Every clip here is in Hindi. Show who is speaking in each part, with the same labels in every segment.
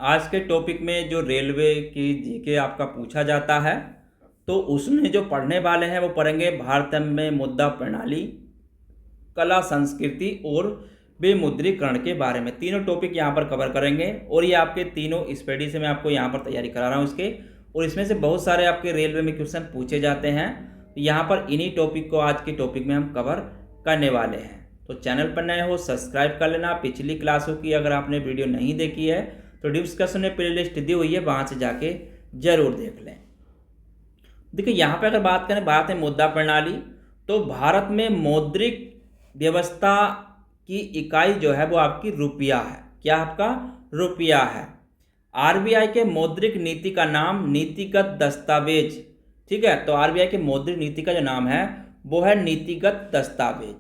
Speaker 1: आज के टॉपिक में जो रेलवे की जीके आपका पूछा जाता है, तो उसमें जो पढ़ने वाले हैं वो पढ़ेंगे भारत में मुद्रा प्रणाली, कला संस्कृति और विमुद्रीकरण के बारे में। तीनों टॉपिक यहाँ पर कवर करेंगे और ये आपके तीनों स्टडी से मैं आपको यहाँ पर तैयारी करा रहा हूँ इसके, और इसमें से बहुत सारे आपके रेलवे में क्वेश्चन पूछे जाते हैं। तो यहाँ पर इन्हीं टॉपिक को आज के टॉपिक में हम कवर करने वाले हैं। तो चैनल पर नए हो सब्सक्राइब कर लेना। पिछली क्लासों की अगर आपने वीडियो नहीं देखी है तो डिस्क्रिप्शन में प्लेलिस्ट दी हुई है, वहाँ से जाके जरूर देख लें। देखिए यहाँ पे अगर बात करें भारत में मुद्रा प्रणाली, तो भारत में मौद्रिक व्यवस्था की इकाई जो है वो आपकी रुपया है। क्या आपका रुपया है। आरबीआई के मौद्रिक नीति का नाम नीतिगत दस्तावेज, ठीक है। तो आरबीआई के मौद्रिक नीति का जो नाम है वो है नीतिगत दस्तावेज।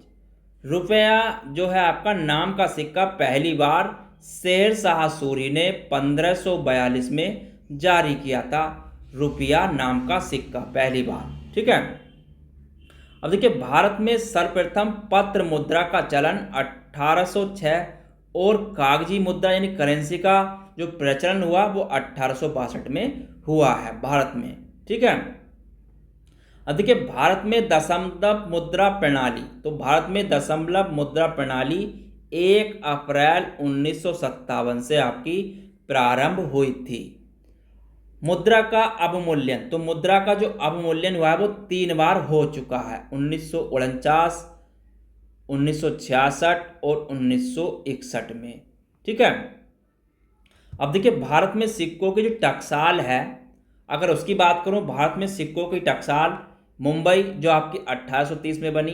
Speaker 1: रुपया जो है आपका नाम का सिक्का पहली बार शेर शाह सूरी ने 1542 में जारी किया था। रुपया नाम का सिक्का पहली बार, ठीक है। अब देखिए भारत में सर्वप्रथम पत्र मुद्रा का चलन 1806 और कागजी मुद्रा यानी करेंसी का जो प्रचलन हुआ वो 1862 में हुआ है भारत में, ठीक है। अब देखिए भारत में दशमलव मुद्रा प्रणाली, तो भारत में दशमलव मुद्रा प्रणाली 1 अप्रैल 1957 से आपकी प्रारंभ हुई थी। मुद्रा का अवमूल्यन, तो मुद्रा का जो अवमूल्यन हुआ है वो 3 बार हो चुका है, 1949, 1966 और 1961 में, ठीक है। अब देखिए भारत में सिक्कों की जो टकसाल है, अगर उसकी बात करूं, भारत में सिक्कों की टकसाल मुंबई जो आपकी 1830 में बनी,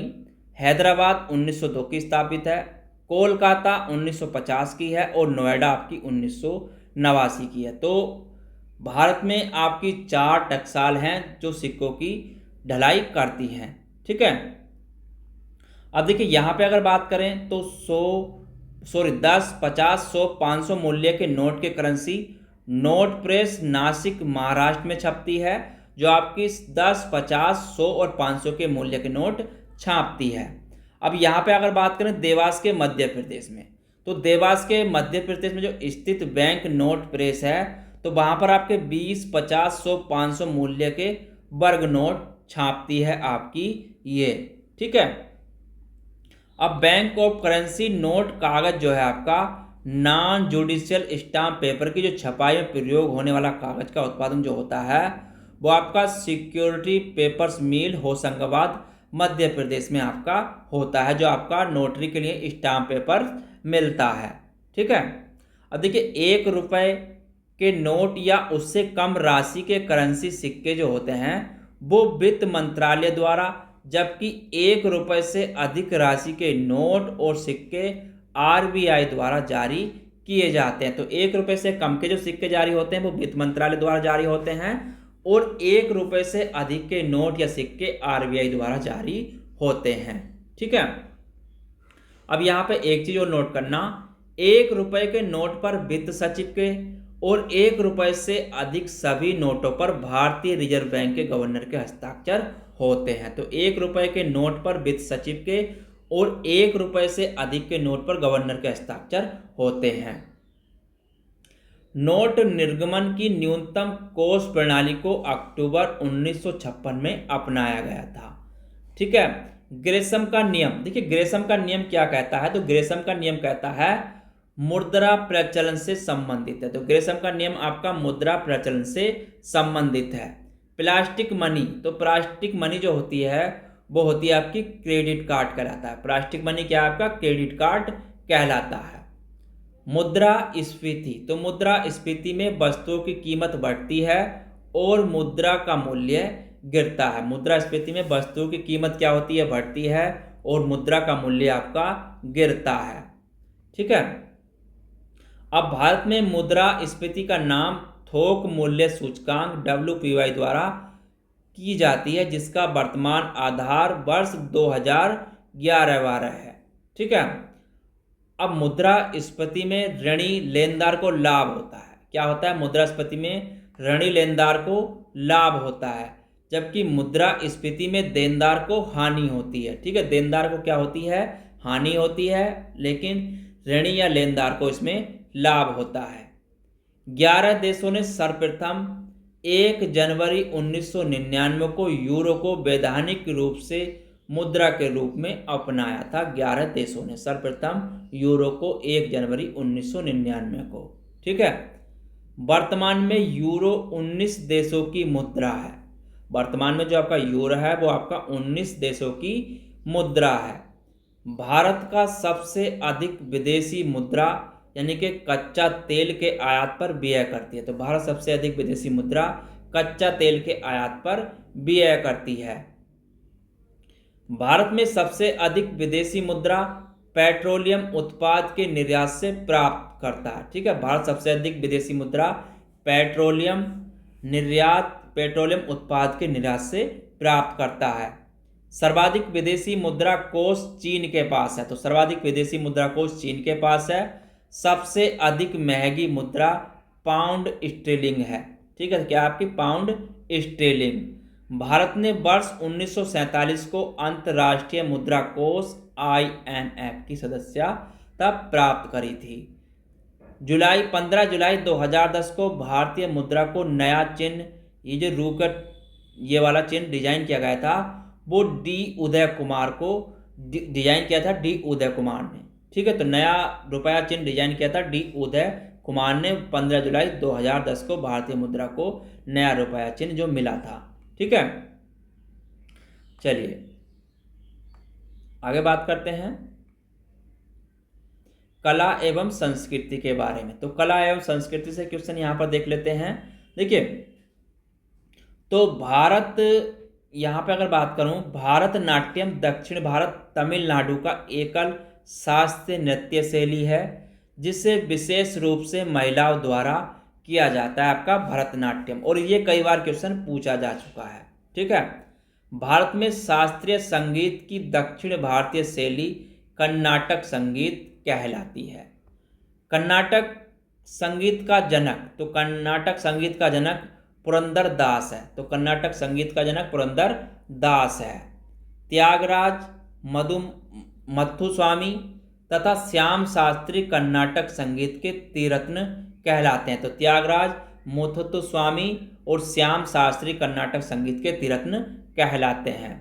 Speaker 1: हैदराबाद 1902 की स्थापित है, कोलकाता 1950 की है और नोएडा आपकी 1989 की है। तो भारत में आपकी 4 टकसाल हैं जो सिक्कों की ढलाई करती हैं, ठीक है। अब देखिए यहाँ पे अगर बात करें तो 10, 50, 100, 500 मूल्य के नोट के currency note press Nashik Maharashtra में छपती है, जो आपकी 10, 50, 100 और 500 के मूल्य के नोट छापती है। अब यहाँ पे अगर बात करें देवास के मध्य प्रदेश में, तो देवास के मध्य प्रदेश में जो स्थित बैंक नोट प्रेस है, तो वहाँ पर आपके 20, 50, 100, 500 मूल्य के वर्ग नोट छापती है आपकी ये, ठीक है। अब बैंक ऑफ करेंसी नोट कागज जो है आपका नॉन जुडिशियल स्टाम्प पेपर की जो छपाई में प्रयोग होने वाला कागज का उत्पादन जो होता है वो आपका सिक्योरिटी पेपर्स मिल होशंगाबाद मध्य प्रदेश में आपका होता है, जो आपका नोटरी के लिए स्टाम्प पेपर मिलता है, ठीक है। अब देखिए 1 रुपये के नोट या उससे कम राशि के करेंसी सिक्के जो होते हैं वो वित्त मंत्रालय द्वारा, जबकि 1 रुपये से अधिक राशि के नोट और सिक्के आरबीआई द्वारा जारी किए जाते हैं। तो 1 रुपये से कम के जो सिक्के जारी होते हैं वो वित्त मंत्रालय द्वारा जारी होते हैं, और 1 रुपये से अधिक के नोट या सिक्के आरबीआई द्वारा जारी होते हैं, ठीक है। अब यहाँ पे एक चीज और नोट करना, 1 रुपये के नोट पर वित्त सचिव के और 1 रुपये से अधिक सभी नोटों पर भारतीय रिजर्व बैंक के गवर्नर के हस्ताक्षर होते हैं। तो 1 रुपये के नोट पर वित्त सचिव के और 1 रुपये से अधिक के नोट पर गवर्नर के हस्ताक्षर होते हैं। नोट निर्गमन की न्यूनतम कोष प्रणाली को अक्टूबर 1956 में अपनाया गया था, ठीक है। ग्रेशम का नियम, देखिए ग्रेशम का नियम क्या कहता है, तो ग्रेशम का नियम कहता है मुद्रा प्रचलन से संबंधित है। तो ग्रेशम का नियम आपका मुद्रा प्रचलन से संबंधित है। प्लास्टिक मनी, तो प्लास्टिक मनी जो होती है वो होती है आपकी क्रेडिट कार्ड कहलाता है। प्लास्टिक मनी क्या है आपका क्रेडिट कार्ड कहलाता है। मुद्रास्फीति, तो मुद्रास्फीति में वस्तुओं की कीमत बढ़ती है और मुद्रा का मूल्य गिरता है। मुद्रास्फीति में वस्तुओं की कीमत क्या होती है, बढ़ती है, और मुद्रा का मूल्य आपका गिरता है, ठीक है। अब भारत में मुद्रास्फीति का नाम थोक मूल्य सूचकांक WPY द्वारा की जाती है, जिसका वर्तमान आधार वर्ष 2011-12 है, ठीक है। अब मुद्रास्फीति में ऋणी लेनदार को लाभ होता है। क्या होता है, मुद्रास्फीति में ऋणी लेनदार को लाभ होता है, जबकि मुद्रास्फीति में देनदार को हानि होती है, ठीक है। देनदार को क्या होती है, हानि होती है, लेकिन ऋणी या लेनदार को इसमें लाभ होता है। 11 देशों ने सर्वप्रथम 1 जनवरी 1999 को यूरो को वैधानिक रूप से मुद्रा के रूप में अपनाया था। 11 देशों ने सर्वप्रथम यूरो को 1 जनवरी 1999 को, ठीक है। वर्तमान में यूरो 19 देशों की मुद्रा है। वर्तमान में जो आपका यूरो है वो आपका 19 देशों की मुद्रा है। भारत का सबसे अधिक विदेशी मुद्रा यानी कि कच्चा तेल के आयात पर व्यय करती है। तो भारत सबसे अधिक विदेशी मुद्रा कच्चा तेल के आयात पर व्यय करती है। भारत में सबसे अधिक विदेशी मुद्रा पेट्रोलियम उत्पाद के निर्यात से प्राप्त करता है, ठीक है। भारत सबसे अधिक विदेशी मुद्रा पेट्रोलियम उत्पाद के निर्यात से प्राप्त करता है। सर्वाधिक विदेशी मुद्रा कोष चीन के पास है। तो सर्वाधिक विदेशी मुद्रा कोष चीन के पास है। सबसे अधिक महंगी मुद्रा पाउंड स्टर्लिंग है, ठीक है। क्या आपकी पाउंड स्टर्लिंग। भारत ने वर्ष 1947 को अंतर्राष्ट्रीय मुद्रा कोष IMF की सदस्यता प्राप्त करी थी। 15 जुलाई 2010 को भारतीय मुद्रा को नया चिन्ह, ये जो रूकट ये वाला चिन्ह डिजाइन किया गया था वो डी उदय कुमार को डिजाइन किया था, डी उदय कुमार ने, ठीक है। तो नया रुपया चिन्ह डिजाइन किया था डी उदय कुमार ने 15 जुलाई 2010 को भारतीय मुद्रा को नया रुपया चिन्ह जो मिला था, ठीक है। चलिए आगे बात करते हैं कला एवं संस्कृति के बारे में। तो कला एवं संस्कृति से क्वेश्चन यहां पर देख लेते हैं। देखिए, तो भारत, यहां पे अगर बात करूं, भारतनाट्यम दक्षिण भारत तमिलनाडु का एकल शास्त्रीय नृत्य शैली है जिसे विशेष रूप से महिलाओं द्वारा किया जाता है आपका भरतनाट्यम। और ये कई बार क्वेश्चन पूछा जा चुका है, ठीक है। भारत में शास्त्रीय संगीत की दक्षिण भारतीय शैली कर्नाटक संगीत कहलाती है। कर्नाटक संगीत का जनक, तो कर्नाटक संगीत का जनक पुरंदर दास है। तो कर्नाटक संगीत का जनक पुरंदर दास है। त्यागराज, मधुस्वामी तथा श्याम शास्त्री कर्नाटक संगीत के त्रिरत्न कहलाते हैं। तो त्यागराज, मुथुस्वामी और श्याम शास्त्री कर्नाटक संगीत के त्रिरत्न कहलाते हैं।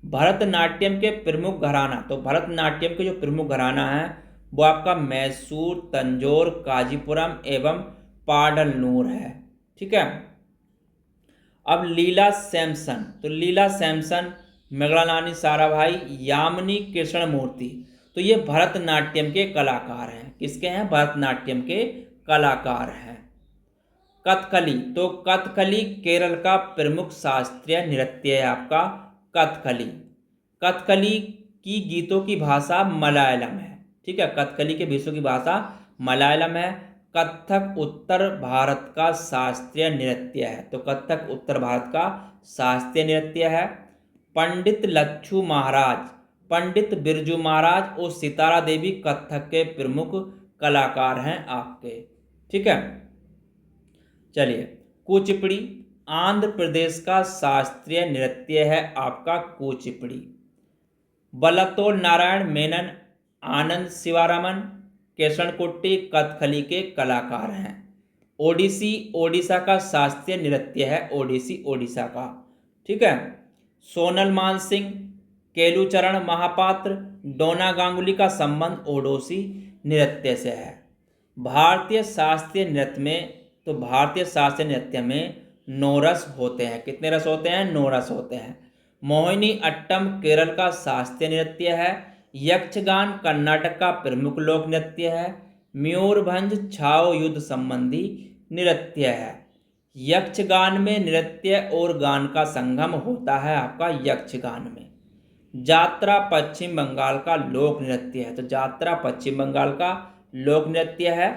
Speaker 1: भरतनाट्यम के प्रमुख घराना, तो भरतनाट्यम के जो प्रमुख घराना है वो आपका मैसूर, तंजौर, कांचीपुरम एवं पाडलनूर है, ठीक है। अब लीला सैमसन, तो लीला सैमसन, मृगलानी साराभाई, यामिनी कृष्णमूर्ति, तो ये भरतनाट्यम के कलाकार हैं। किसके हैं? भरतनाट्यम के कलाकार हैं। कथकली, तो कथकली केरल का प्रमुख शास्त्रीय नृत्य है आपका कथकली। कथकली की गीतों की भाषा मलयालम है, ठीक है। कथकली के गीतों की भाषा मलयालम है। कथक उत्तर भारत का शास्त्रीय नृत्य है। तो कथक उत्तर भारत का शास्त्रीय नृत्य है। पंडित लच्छू महाराज, पंडित बिरजू महाराज और सितारा देवी कथक के प्रमुख कलाकार हैं आपके, ठीक है। चलिए, कुचिपुड़ी आंध्र प्रदेश का शास्त्रीय नृत्य है आपका कुचिपुड़ी। वल्लतोल नारायण मेनन, आनंद शिवारामन, केशनकुट्टी कथकली के कलाकार हैं। ओडिसी ओडिशा का शास्त्रीय नृत्य है, ओडिसी ओडिशा का, ठीक है। सोनल मानसिंह, केलुचरण महापात्र, डोना गांगुली का संबंध ओडिसी नृत्य से है। भारतीय शास्त्रीय नृत्य में, तो भारतीय शास्त्रीय नृत्य में 9 रस होते हैं। कितने रस होते हैं? 9 रस होते हैं। मोहिनी अट्टम केरल का शास्त्रीय नृत्य है। यक्षगान कर्नाटक का प्रमुख लोक नृत्य है। मयूरभंज छाओ युद्ध संबंधी नृत्य है। यक्षगान में नृत्य और गान का संगम होता है आपका यक्षगान में। जात्रा पश्चिम बंगाल का लोक नृत्य है। तो जात्रा पश्चिम बंगाल का लोक नृत्य है।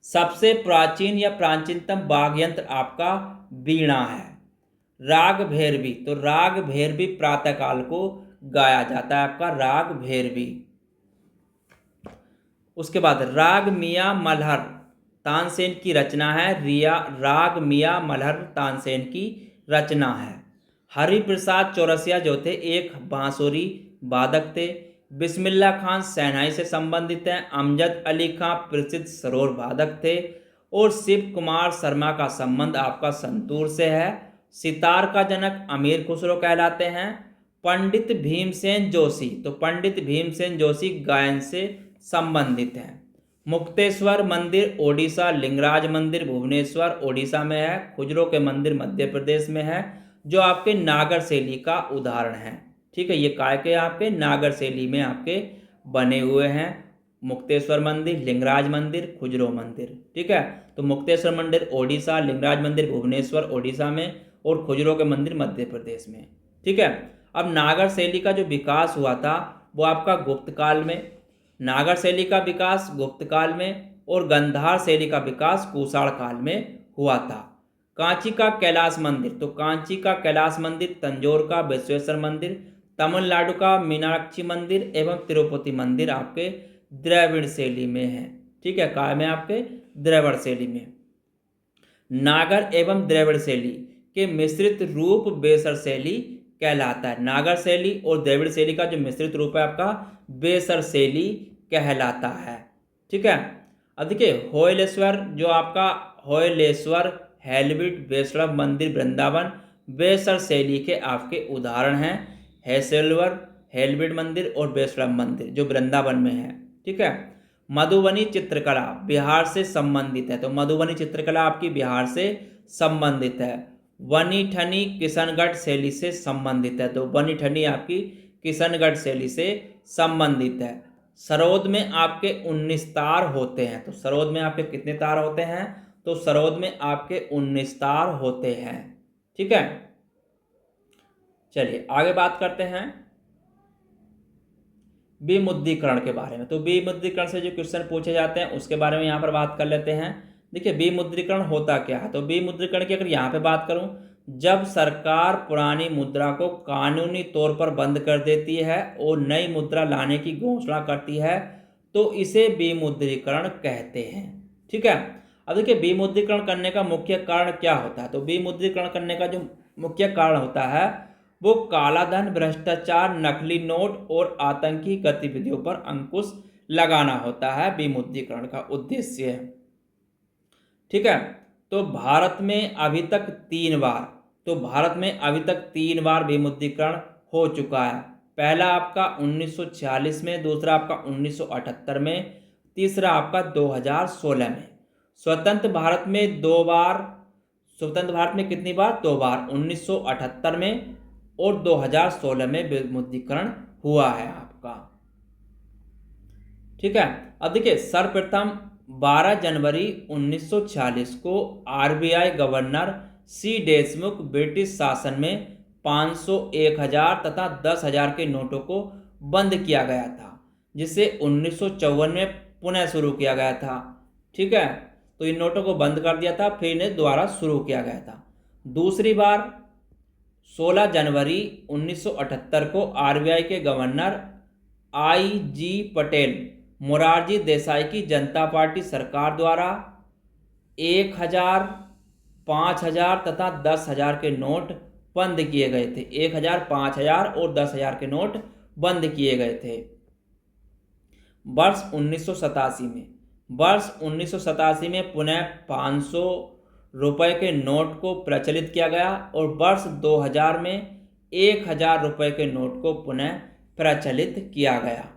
Speaker 1: सबसे प्राचीन या प्राचीनतम वाद्य यंत्र आपका वीणा है। राग भैरवी, तो राग भैरवी प्रातःकाल को गाया जाता है आपका राग भैरवी। उसके बाद राग मियाँ मल्हर तानसेन की रचना है। राग मियाँ मल्हर तानसेन की रचना है। हरिप्रसाद चौरसिया जो थे एक बांसुरी वादक थे। बिस्मिल्लाह खान शहनाई से संबंधित हैं। अमजद अली खां प्रसिद्ध सरोद वादक थे। और शिव कुमार शर्मा का संबंध आपका संतूर से है। सितार का जनक अमीर खुसरो कहलाते हैं। पंडित भीमसेन जोशी, तो पंडित भीमसेन जोशी गायन से संबंधित हैं। मुक्तेश्वर मंदिर ओडिशा, लिंगराज मंदिर भुवनेश्वर ओडिशा में है, खुजरो के मंदिर मध्य प्रदेश में है, जो आपके नागर शैली का उदाहरण है। ठीक है, ये काय के आपके नागर शैली में आपके बने हुए हैं। मुक्तेश्वर मंदिर, लिंगराज मंदिर, खुजरो मंदिर। ठीक है, तो मुक्तेश्वर मंदिर ओडिशा, लिंगराज मंदिर भुवनेश्वर ओडिशा में और खुजरो के मंदिर मध्य प्रदेश में। ठीक है, अब नागर शैली का जो विकास हुआ था वो आपका गुप्त काल में, नागर शैली का विकास गुप्त काल में और गंधार शैली का विकास कुषाण काल में हुआ था। कांची का कैलाश मंदिर, तो कांची का कैलाश मंदिर, तंजौर का बसवेश्वर मंदिर, तमिलनाडु का मीनाक्षी मंदिर एवं तिरुपति मंदिर आपके द्रविड़ शैली में है। ठीक है, काय में आपके द्रविड़ शैली में। नागर एवं द्रविड़ शैली के मिश्रित रूप बेसर शैली कहलाता है। नागर शैली और द्रविड़ शैली का जो मिश्रित रूप है आपका बेसर शैली कहलाता है। ठीक है, अब देखिए होयलेश्वर, जो आपका होयलेश्वर, हेलविट, वैष्णव मंदिर वृंदावन बेसर शैली के आपके उदाहरण हैं। हैसेलवर, हेलविट मंदिर और वैष्णव मंदिर जो वृंदावन में है। ठीक है, मधुबनी चित्रकला बिहार से संबंधित है, तो मधुबनी चित्रकला आपकी बिहार से संबंधित है। वनी ठनी किशनगढ़ शैली से संबंधित है, तो वनी ठनी आपकी किशनगढ़ शैली से संबंधित है। सरोद में आपके 19 तार होते हैं, तो सरोद में आपके कितने तार होते हैं, तो सरोद में आपके 19 तार होते हैं। ठीक है, चलिए आगे बात करते हैं विमुद्रीकरण के बारे में। तो विमुद्रीकरण से जो क्वेश्चन पूछे जाते हैं उसके बारे में यहाँ पर बात कर लेते हैं। देखिए विमुद्रीकरण होता क्या है, तो विमुद्रीकरण की अगर यहाँ पे बात करूँ, जब सरकार पुरानी मुद्रा को कानूनी तौर पर बंद कर देती है और नई मुद्रा लाने की घोषणा करती है तो इसे विमुद्रीकरण कहते हैं। ठीक है, अब देखिए विमुद्रीकरण करने का मुख्य कारण क्या होता है, तो विमुद्रीकरण करने का जो मुख्य कारण होता है वो कालाधन, भ्रष्टाचार, नकली नोट और आतंकी गतिविधियों पर अंकुश लगाना होता है विमुद्रीकरण का उद्देश्य। ठीक है, तो भारत में अभी तक 3 बार विमुद्रीकरण हो चुका है। पहला आपका 1946 में, दूसरा आपका 1978 में, तीसरा आपका 2016 में। स्वतंत्र भारत में 2 बार, स्वतंत्र भारत में कितनी बार, 2 बार, 1978 में और 2016 में विमुद्रीकरण हुआ है आपका। ठीक है, अब देखिए सर्वप्रथम 12 जनवरी 1946 को RBI governor C Deshmukh British शासन में 500, 1000 तथा 10,000 के नोटों को बंद किया गया था, जिसे 1954 में पुनः शुरू किया गया था। ठीक है, तो इन नोटों को बंद कर दिया था, फिर इन्हें दोबारा शुरू किया गया था। दूसरी बार 16 जनवरी 1978 को आरबीआई के गवर्नर आई.जी. पटेल मोरारजी देसाई की जनता पार्टी सरकार द्वारा 1000, 5000 तथा 10,000 के नोट बंद किए गए थे। 1000, 5000 और 10,000 के नोट बंद किए गए थे। वर्ष 1987 में पुनः 500 रुपए के नोट को प्रचलित किया गया और वर्ष 2000 में 1000 रुपए के नोट को पुनः प्रचलित किया गया।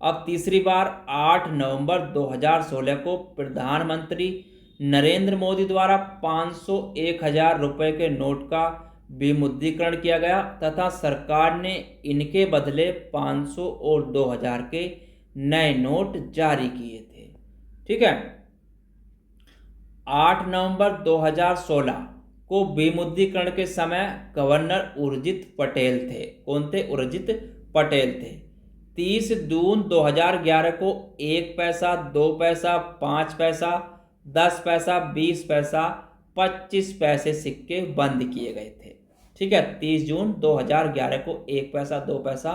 Speaker 1: अब तीसरी बार 8 नवंबर 2016 को प्रधानमंत्री नरेंद्र मोदी द्वारा 500, 1000 रुपए के नोट का विमुद्रीकरण किया गया तथा सरकार ने इनके बदले 500 और 2000 के नए नोट जारी किए थे। ठीक है, 8 नवंबर 2016 को विमुद्रीकरण के समय गवर्नर उर्जित पटेल थे। कौन थे? उर्जित पटेल थे। 30 जून 2011 को 1 पैसा, 2 पैसा, 5 पैसा, 10 पैसा, 20 पैसा, 25 पैसे सिक्के बंद किए गए थे। ठीक है, 30 जून 2011 को 1 पैसा, 2 पैसा,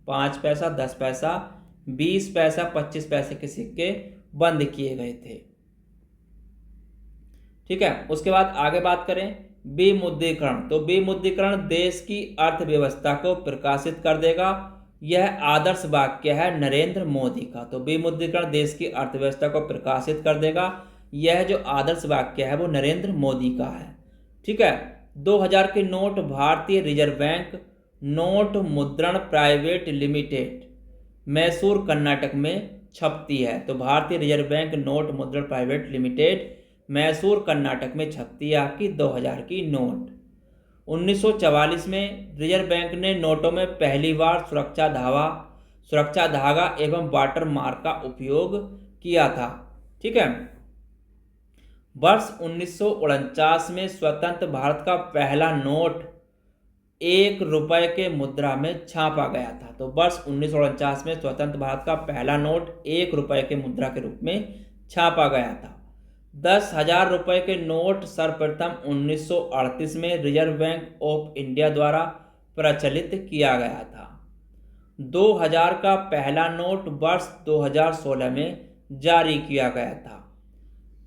Speaker 1: 5 पैसा, 10 पैसा, 20 पैसा, 25 पैसे के सिक्के बंद किए गए थे। ठीक है, उसके बाद आगे बात करें विमुद्रीकरण। तो विमुद्रीकरण देश की अर्थव्यवस्था को प्रकाशित कर देगा, यह आदर्श वाक्य है नरेंद्र मोदी का। तो विमुद्रीकरण देश की अर्थव्यवस्था को प्रकाशित कर देगा, यह जो आदर्श वाक्य है वो नरेंद्र मोदी का है। ठीक है। 2000 के नोट भारतीय रिजर्व बैंक नोट मुद्रण प्राइवेट लिमिटेड मैसूर कर्नाटक में छपती है। तो भारतीय रिजर्व बैंक नोट मुद्रण प्राइवेट लिमिटेड मैसूर कर्नाटक में छपती है आपकी 2000 की नोट। 1944 में रिजर्व बैंक ने नोटों में पहली बार सुरक्षा धागा एवं वाटर मार्क का उपयोग किया था। ठीक है। वर्ष 1949 में स्वतंत्र भारत का पहला नोट 1 रुपए के मुद्रा में छापा गया था। तो वर्ष 1949 में स्वतंत्र भारत का पहला नोट 1 रुपए के मुद्रा के रूप में छापा गया था। 10,000 रुपए के नोट सर्वप्रथम 1938 में रिजर्व बैंक ऑफ इंडिया द्वारा प्रचलित किया गया था। 2000 का पहला नोट वर्ष 2016 में जारी किया गया था।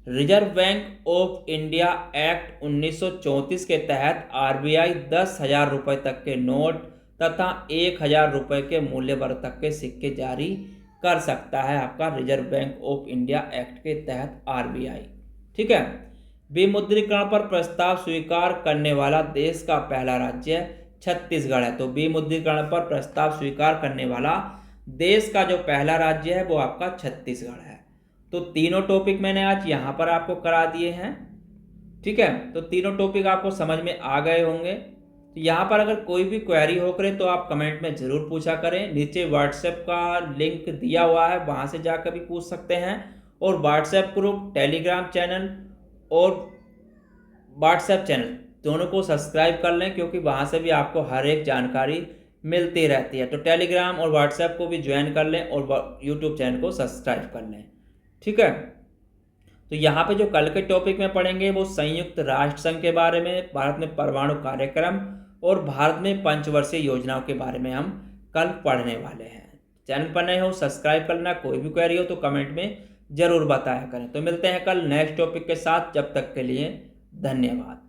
Speaker 1: Reserve bank of India act 1934 के तहत आरबीआई 10,000 रुपये तक के नोट तथा 1,000 रुपये के मूल्य वर्ग तक के सिक्के जारी कर सकता है आपका reserve bank of India act के तहत आरबीआई। ठीक है। विमुद्रीकरण पर प्रस्ताव स्वीकार करने वाला देश का पहला राज्य छत्तीसगढ़ है। तो विमुद्रीकरण पर प्रस्ताव स्वीकार करने वाला देश का जो पहला राज्य है वो आपका छत्तीसगढ़ है। तो तीनों टॉपिक मैंने आज यहाँ पर आपको करा दिए हैं। ठीक है। तो तीनों टॉपिक आपको समझ में आ गए होंगे। तो यहाँ पर अगर कोई भी क्वेरी हो करे तो आप कमेंट में ज़रूर पूछा करें। नीचे व्हाट्सएप का लिंक दिया हुआ है, वहाँ से जाकर भी पूछ सकते हैं। और व्हाट्सएप ग्रुप, टेलीग्राम चैनल और व्हाट्सएप चैनल दोनों को सब्सक्राइब कर लें, क्योंकि वहाँ से भी आपको हर एक जानकारी मिलती रहती है। तो टेलीग्राम और व्हाट्सएप को भी ज्वाइन कर लें और यूट्यूब चैनल को सब्सक्राइब कर लें। ठीक है। तो यहाँ पे जो कल के टॉपिक में पढ़ेंगे वो संयुक्त राष्ट्र संघ के बारे में, भारत में परमाणु कार्यक्रम और भारत में पंचवर्षीय योजनाओं के बारे में हम कल पढ़ने वाले हैं। चैनल पर नए हो सब्सक्राइब करना। कोई भी क्वेरी हो तो कमेंट में ज़रूर बताया करें। तो मिलते हैं कल नेक्स्ट टॉपिक के साथ। जब तक के लिए धन्यवाद।